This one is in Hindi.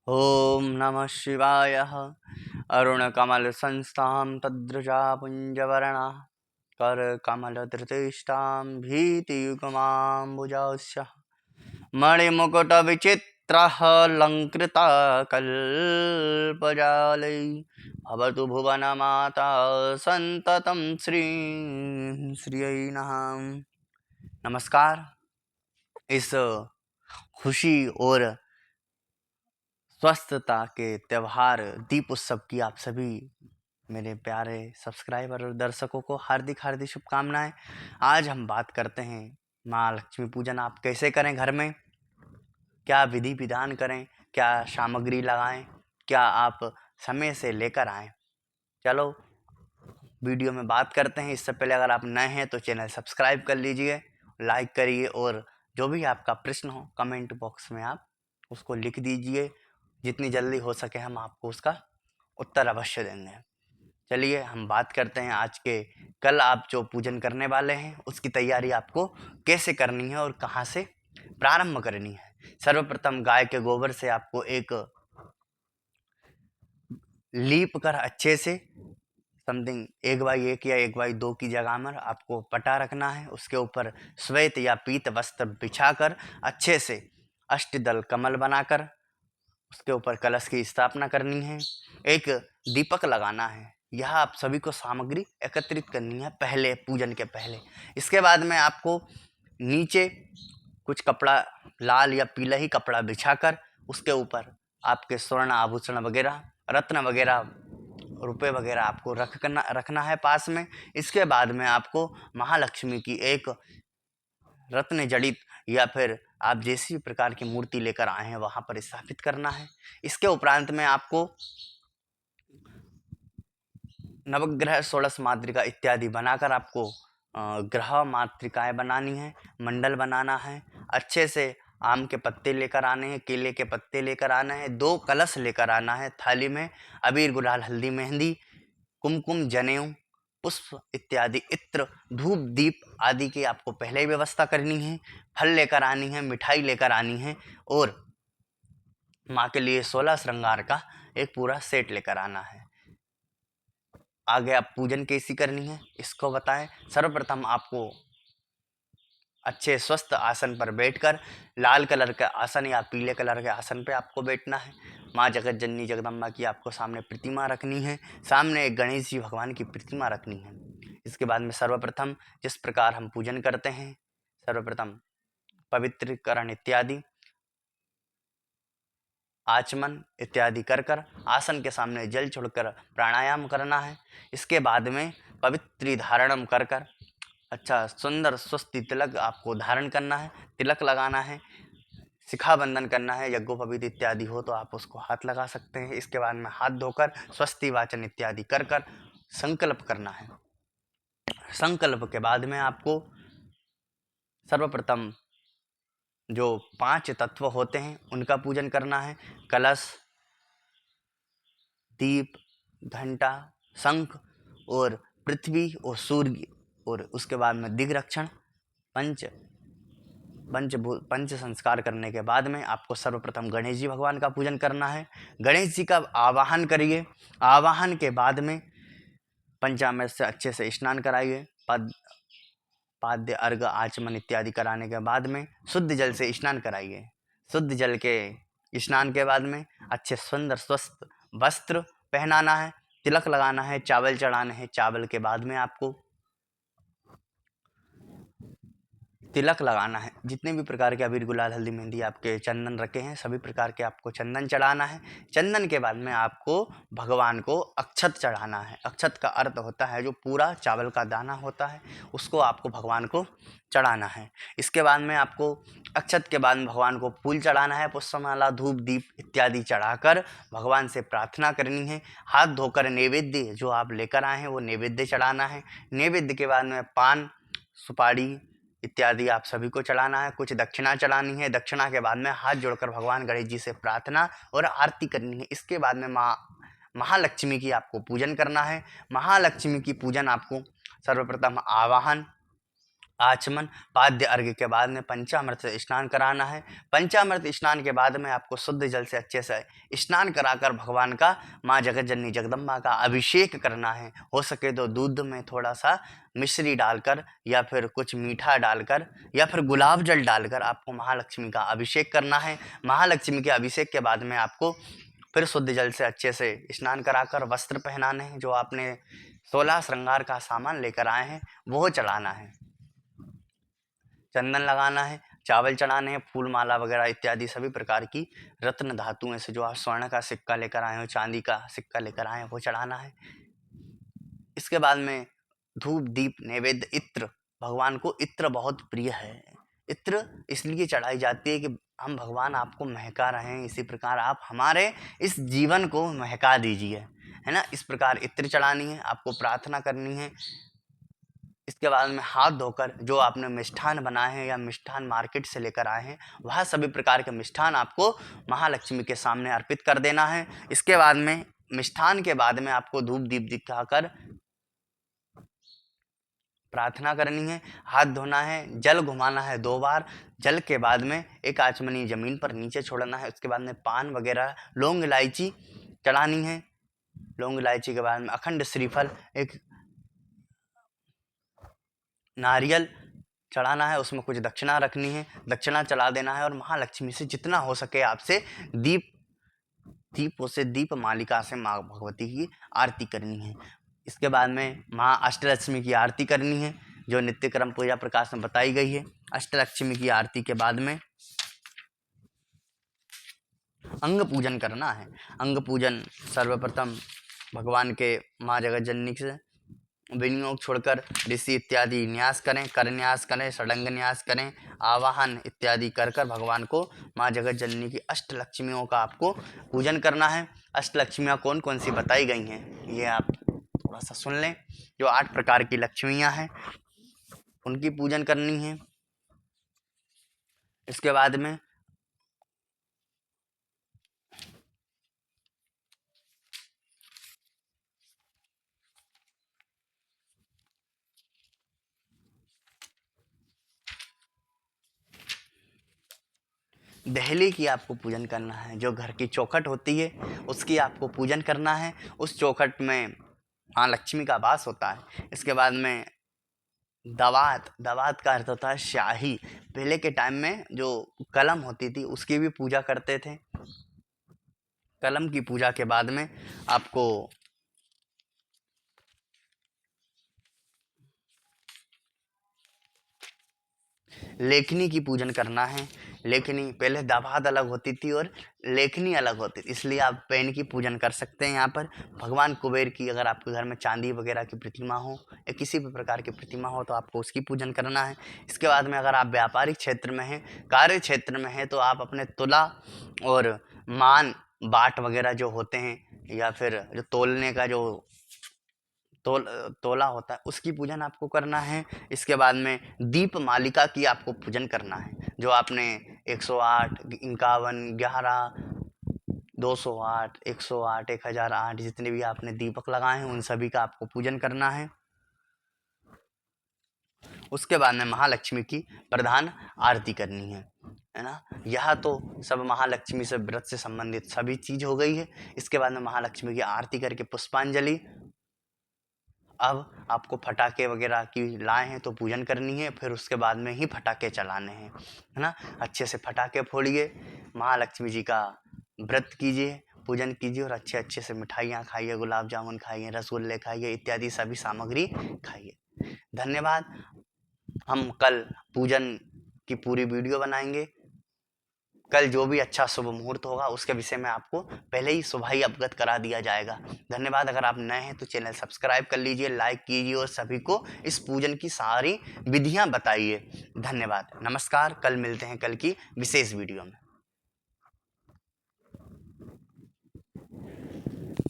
ओम नमः शिवाय। अरुणकमलसंस्थां तद्रुजा पुञ्जवर्णा करकमलधृतिष्ठां भीतियुगमाम्बुजस्य मणिमुकुटविचित्रः अलङ्कृता कल्पजालै भवतु भुवनमाता सन्ततं श्रियै नमः। नमस्कार। इस खुशी और स्वस्थता के त्यौहार दीप उत्सव की आप सभी मेरे प्यारे सब्सक्राइबर और दर्शकों को हार्दिक हार्दिक शुभकामनाएं। आज हम बात करते हैं माँ लक्ष्मी पूजन आप कैसे करें, घर में क्या विधि विधान करें, क्या सामग्री लगाएं, क्या आप समय से लेकर आएं। चलो वीडियो में बात करते हैं। इससे पहले अगर आप नए हैं तो चैनल सब्सक्राइब कर लीजिए, लाइक करिए और जो भी आपका प्रश्न हो कमेंट बॉक्स में आप उसको लिख दीजिए। जितनी जल्दी हो सके हम आपको उसका उत्तर अवश्य देंगे। चलिए हम बात करते हैं आज के कल आप जो पूजन करने वाले हैं उसकी तैयारी आपको कैसे करनी है और कहाँ से प्रारंभ करनी है। सर्वप्रथम गाय के गोबर से आपको एक लीप कर अच्छे से समथिंग 1x1 या 1x2 की जगह में आपको पटा रखना है। उसके ऊपर श्वेत या पीत वस्त्र बिछाकर अच्छे से अष्टदल कमल बनाकर उसके ऊपर कलश की स्थापना करनी है। एक दीपक लगाना है। यह आप सभी को सामग्री एकत्रित करनी है पहले पूजन के पहले। इसके बाद में आपको नीचे कुछ कपड़ा लाल या पीला ही कपड़ा बिछाकर उसके ऊपर आपके स्वर्ण आभूषण वगैरह रत्न वगैरह रुपए वगैरह आपको रखना है पास में। इसके बाद में आपको महालक्ष्मी की एक रत्न जड़ित या फिर आप जैसी प्रकार की मूर्ति लेकर आए हैं वहां पर स्थापित करना है। इसके उपरांत में आपको नवग्रह 16 मातृका इत्यादि बनाकर आपको ग्रह मातृकाएं बनानी है, मंडल बनाना है। अच्छे से आम के पत्ते लेकर आने हैं, केले के पत्ते लेकर आना है, 2 कलश लेकर आना है। थाली में अबीर गुलाल हल्दी मेहंदी कुमकुम जनेऊ पुष्प इत्यादि इत्र धूप दीप आदि की आपको पहले ही व्यवस्था करनी है। फल लेकर आनी है, मिठाई लेकर आनी है और माँ के लिए 16 श्रृंगार का एक पूरा सेट लेकर आना है। आगे आप पूजन कैसी करनी है इसको बताएं। सर्वप्रथम आपको अच्छे स्वस्थ आसन पर बैठकर लाल कलर का आसन या पीले कलर के आसन पे आपको बैठना है। माँ जगत जननी जगदम्बा की आपको सामने प्रतिमा रखनी है। सामने एक गणेश जी भगवान की प्रतिमा रखनी है। इसके बाद में सर्वप्रथम जिस प्रकार हम पूजन करते हैं, सर्वप्रथम पवित्रीकरण इत्यादि आचमन इत्यादि कर कर आसन के सामने जल छोड़कर प्राणायाम करना है। इसके बाद में पवित्री धारणम कर कर अच्छा सुंदर स्वस्ति तिलक आपको धारण करना है, तिलक लगाना है, शिखा बंधन करना है। यज्ञोपवीत इत्यादि हो तो आप उसको हाथ लगा सकते हैं। इसके बाद में हाथ धोकर स्वस्ति वाचन इत्यादि कर कर संकल्प करना है। संकल्प के बाद में आपको सर्वप्रथम जो 5 तत्व होते हैं उनका पूजन करना है। कलश, दीप, घंटा, शंख और पृथ्वी और सूर्य और उसके बाद में दिग्रक्षण पंच संस्कार करने के बाद में आपको सर्वप्रथम गणेश जी भगवान का पूजन करना है। गणेश जी का आवाहन करिए। आवाहन के बाद में पंचामृत से अच्छे से स्नान कराइए। पाद्य अर्घ आचमन इत्यादि कराने के बाद में शुद्ध जल से स्नान कराइए। शुद्ध जल के स्नान के बाद में अच्छे सुंदर स्वस्थ वस्त्र पहनाना है, तिलक लगाना है, चावल चढ़ाने हैं। चावल के बाद में आपको तिलक लगाना है। जितने भी प्रकार के अबीर गुलाल हल्दी मेहंदी आपके चंदन रखे हैं सभी प्रकार के आपको चंदन चढ़ाना है। चंदन के बाद में आपको भगवान को अक्षत चढ़ाना है। अक्षत का अर्थ होता है जो पूरा चावल का दाना होता है उसको आपको भगवान को चढ़ाना है। इसके बाद में आपको अक्षत के बाद में भगवान को फूल चढ़ाना है। पुष्पमाला धूप दीप इत्यादि चढ़ाकर भगवान से प्रार्थना करनी है। हाथ धोकर नैवेद्य जो आप लेकर आए हैं वो नैवेद्य चढ़ाना है। नैवेद्य के बाद में पान सुपारी इत्यादि आप सभी को चढ़ाना है। कुछ दक्षिणा चढ़ानी है। दक्षिणा के बाद में हाथ जोड़कर भगवान गणेश जी से प्रार्थना और आरती करनी है। इसके बाद में महालक्ष्मी की आपको पूजन करना है। महालक्ष्मी की पूजन आपको सर्वप्रथम आवाहन आचमन, पाद्य अर्घ्य के बाद में पंचामृत से स्नान कराना है। पंचामृत स्नान के बाद में आपको शुद्ध जल से अच्छे से स्नान कराकर भगवान का, माँ जगत जननी जगदम्बा का अभिषेक करना है। हो सके तो दूध में थोड़ा सा मिश्री डालकर या फिर कुछ मीठा डालकर या फिर गुलाब जल डालकर आपको महालक्ष्मी का अभिषेक करना है। महालक्ष्मी के अभिषेक के बाद में आपको फिर शुद्ध जल से अच्छे से स्नान कराकर वस्त्र पहनाने हैं। जो आपने 16 श्रृंगार का सामान लेकर आए हैं वो चढ़ाना है। चंदन लगाना है, चावल चढ़ाने हैं, फूल माला वगैरह इत्यादि सभी प्रकार की रत्न धातुएं से, जो आप स्वर्ण का सिक्का लेकर आए हो, चांदी का सिक्का लेकर आए हैं, वो चढ़ाना है। इसके बाद में धूप दीप नैवेद्य, इत्र, भगवान को इत्र बहुत प्रिय है। इत्र इसलिए चढ़ाई जाती है कि हम भगवान आपको महका रहे हैं, इसी प्रकार आप हमारे इस जीवन को महका दीजिए, है ना। इस प्रकार इत्र चढ़ानी है, आपको प्रार्थना करनी है। इसके बाद में हाथ धोकर जो आपने मिष्ठान बनाए हैं या मिष्ठान मार्केट से लेकर आए हैं, वह सभी प्रकार के मिष्ठान आपको महालक्ष्मी के सामने अर्पित कर देना है। इसके बाद में मिष्ठान के बाद में आपको धूप दीप दिखाकर प्रार्थना करनी है, हाथ धोना है, जल घुमाना है 2 बार। जल के बाद में एक आचमनी जमीन पर नीचे छोड़ना है। उसके बाद में पान वगैरह, लौंग इलायची चढ़ानी है। लौंग इलायची के बाद में अखंड श्रीफल, एक नारियल चढ़ाना है, उसमें कुछ दक्षिणा रखनी है, दक्षिणा चला देना है। और महालक्ष्मी से जितना हो सके आपसे दीपों से, दीप मालिका से माँ भगवती की आरती करनी है। इसके बाद में माँ अष्टलक्ष्मी की आरती करनी है, जो नित्यक्रम पूजा प्रकाश में बताई गई है। अष्टलक्ष्मी की आरती के बाद में अंग पूजन करना है। अंग पूजन सर्वप्रथम भगवान के, माँ जगत जननी से विनियोग छोड़कर ऋषि इत्यादि न्यास करें, कर न्यास करें, षडंग न्यास करें, आवाहन इत्यादि कर कर भगवान को, माँ जगत जननी की अष्टलक्ष्मियों का आपको पूजन करना है। अष्टलक्ष्मियाँ कौन कौन सी बताई गई हैं ये आप थोड़ा सा सुन लें। जो 8 प्रकार की लक्ष्मियाँ हैं उनकी पूजन करनी है। इसके बाद में दहली की आपको पूजन करना है। जो घर की चौखट होती है उसकी आपको पूजन करना है। उस चौखट में माँ लक्ष्मी का वास होता है। इसके बाद में दवात, दवात का अर्थ होता है स्याही। पहले के टाइम में जो कलम होती थी उसकी भी पूजा करते थे। कलम की पूजा के बाद में आपको लेखनी की पूजन करना है। लेखनी, पहले दवात अलग होती थी और लेखनी अलग होती थी, इसलिए आप पेन की पूजन कर सकते हैं। यहाँ पर भगवान कुबेर की, अगर आपके घर में चांदी वगैरह की प्रतिमा हो या किसी भी प्रकार की प्रतिमा हो तो आपको उसकी पूजन करना है। इसके बाद में अगर आप व्यापारिक क्षेत्र में हैं, कार्य क्षेत्र में हैं, तो आप अपने तुला और मान, बाट वगैरह जो होते हैं या फिर जो तोलने का जो तोला होता है उसकी पूजन आपको करना है। इसके बाद में दीप मालिका की आपको पूजन करना है। जो आपने 108, 51, 11, 208, 108, 1008 जितने भी आपने दीपक लगाए हैं उन सभी का आपको पूजन करना है। उसके बाद में महालक्ष्मी की प्रधान आरती करनी है ना। यह तो सब महालक्ष्मी से, व्रत से संबंधित सभी चीज हो गई है। इसके बाद में महालक्ष्मी की आरती करके पुष्पांजलि। अब आपको फटाके वगैरह की लाए हैं तो पूजन करनी है, फिर उसके बाद में ही फटाके चलाने हैं, है ना। अच्छे से फटाके फोड़िए, महालक्ष्मी जी का व्रत कीजिए, पूजन कीजिए और अच्छे अच्छे से मिठाइयाँ खाइए, गुलाब जामुन खाइए, रसगुल्ले खाइए इत्यादि सभी सामग्री खाइए। धन्यवाद। हम कल पूजन की पूरी वीडियो बनाएंगे। कल जो भी अच्छा शुभ मुहूर्त होगा उसके विषय में आपको पहले ही सुबह ही अवगत करा दिया जाएगा। धन्यवाद। अगर आप नए हैं तो चैनल सब्सक्राइब कर लीजिए, लाइक कीजिए और सभी को इस पूजन की सारी विधियां बताइए। धन्यवाद, नमस्कार। कल मिलते हैं कल की विशेष वीडियो में।